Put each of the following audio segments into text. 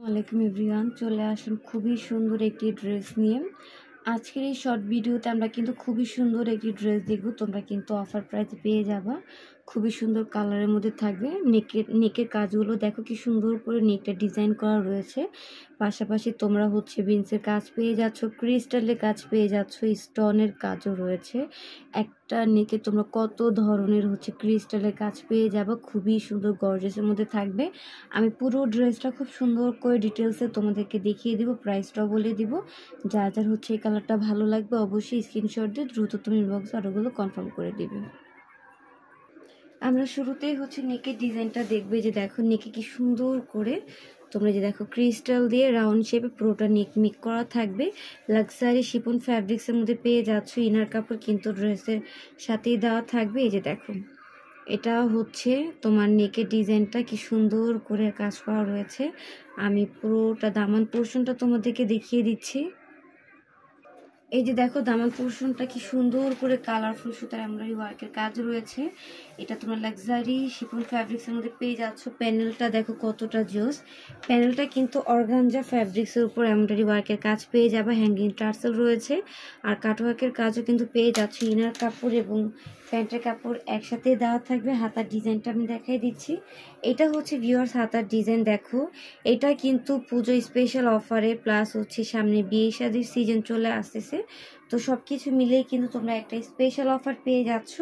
ওয়ালাইকুম এভরিওয়ান, চলে আসুন খুবই সুন্দর একটি ড্রেস নিয়ে। আজকের এই শর্ট ভিডিওতে আমরা কিন্তু খুবই সুন্দর একটি ড্রেস দেখব। তোমরা কিন্তু অফার প্রাইসে পেয়ে যাবা, খুবই সুন্দর কালারের মধ্যে থাকবে। নেকের কাজগুলো দেখো কি সুন্দর করে নেকটা ডিজাইন করা রয়েছে। পাশাপাশি তোমরা বিনসের কাজ পেয়ে যাচ্ছ, ক্রিস্টালের কাজ পেয়ে যাচ্ছ, স্টোনের কাজও রয়েছে। একটা নেকে তোমরা কত ধরনের ক্রিস্টালের কাজ পেয়ে যাবে, খুবই সুন্দর গর্জিয়াসের মধ্যে থাকবে। আমি পুরো ড্রেসটা খুব সুন্দর করে ডিটেলসে তোমাদেরকে দেখিয়ে দিব, প্রাইসটাও বলে দিব। যার যার এই কালারটা ভালো লাগবে অবশ্যই স্ক্রিনশট দিয়ে দ্রুত তুমি ইনবক্সে অর্ডারগুলো কনফার্ম করে দিবে। আমরা শুরুতেই নেকের ডিজাইনটা দেখবে। যে দেখো নেকে কি সুন্দর করে তোমরা যে দেখো ক্রিস্টাল দিয়ে রাউন্ড শেপে পুরোটা নেক মিক করা থাকবে। লাক্সারি শিফন ফ্যাব্রিক্সের মধ্যে পেয়ে যাচ্ছ। ইনার কাপড় কিন্তু ড্রেসের সাথেই দেওয়া থাকবে। এই যে দেখো এটা তোমার নেকের ডিজাইনটা কি সুন্দর করে কাজ করা রয়েছে। আমি পুরোটা দামান পোর্শনটা তোমাদেরকে দেখিয়ে দিচ্ছি। এই যে দেখো দামান পোর্শনটা কি সুন্দর করে কালারফুল সুতার এমব্রয়ডারি ওয়ার্কের কাজ রয়েছে। এটা তোমরা লাক্সারি শিফন ফ্যাব্রিক্সের মধ্যে পেয়ে যাচ্ছ। প্যানেলটা দেখো কতটা জোস। প্যানেলটা কিন্তু অর্গানজা ফ্যাব্রিক্সের উপর এমব্রয়ডারি ওয়ার্কের কাজ পেয়ে যাবে। হ্যাঙ্গিং টার্সেল রয়েছে আর কাটওয়ার্কের কাজও কিন্তু পেয়ে যাচ্ছ। ইনার কাপড় এবং প্যান্টের কাপড় একসাথে দেওয়া থাকবে। হাতার ডিজাইনটা আমি দেখাই দিচ্ছি। এটা ভিউয়ার্স হাতার ডিজাইন দেখো। এটা কিন্তু পুজো স্পেশাল অফারে প্লাস সামনে বিয়ে শাদির সিজন চলে আসতেছে, তো সব কিছু মিলেই কিন্তু তোমরা একটা স্পেশাল অফার পেয়ে যাচ্ছ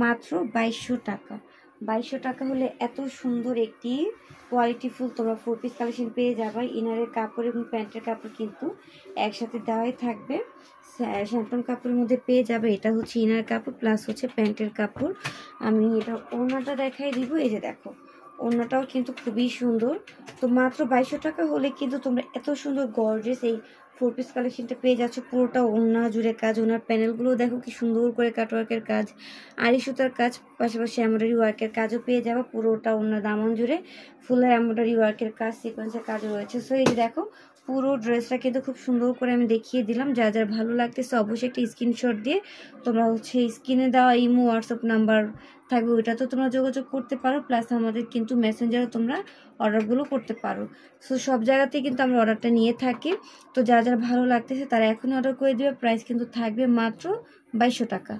মাত্র 2200 টাকা। 2200 টাকা হলে এত সুন্দর একটি কোয়ালিটিফুল তোমরা 4 পিস কালেকশন পেয়ে যাবে। ইনারের কাপড় এবং প্যান্টের কাপড় কিন্তু একসাথে দেওয়াই থাকবে। শ্যাম্পন কাপড়ের মধ্যে পেয়ে যাবে। এটা ইনার কাপড় প্লাস প্যান্টের কাপড়। আমি এটা ওড়নাটা দেখাই দিব। এই যে দেখো ওড়নাটাও কিন্তু খুবই সুন্দর। তো মাত্র 2200 টাকা হলে কিন্তু তোমরা এত সুন্দর গর্জিয়াস এই 4 পিস কালেকশনটা পেয়ে যাচ্ছ। পুরোটা ওড়না জুড়ে কাজ। ওনার প্যানেলগুলো দেখো কি সুন্দর করে কাটওয়ার্কের কাজ, আড়ি সুতার কাজ, পাশাপাশি এমব্রয়ডারি ওয়ার্কের কাজও পেয়ে যাবে। পুরোটা ওড়না দামন জুড়ে ফুলের এমব্রয়ডারি ওয়ার্কের কাজ, সিকোয়েন্সের কাজ রয়েছে। সো এই যে দেখো পুরো ড্রেসটা কিন্তু খুব সুন্দর করে আমি দেখিয়ে দিলাম। যা যার ভালো লাগতেছে অবশ্যই একটা স্ক্রিনশট দিয়ে তোমরা স্ক্রিনে দেওয়া ইমো হোয়াটসঅ্যাপ নাম্বার থাকবে, ওইটা তো তোমরা যোগাযোগ করতে পারো। প্লাস আমাদের কিন্তু মেসেঞ্জারে তোমরা অর্ডারগুলো করতে পারো। সো সব জায়গাতেই কিন্তু আমরা অর্ডারটা নিয়ে থাকি। তো যা যার ভালো লাগতেছে তারা এখনই অর্ডার করে দেবে। প্রাইস কিন্তু থাকবে মাত্র 2200 টাকা।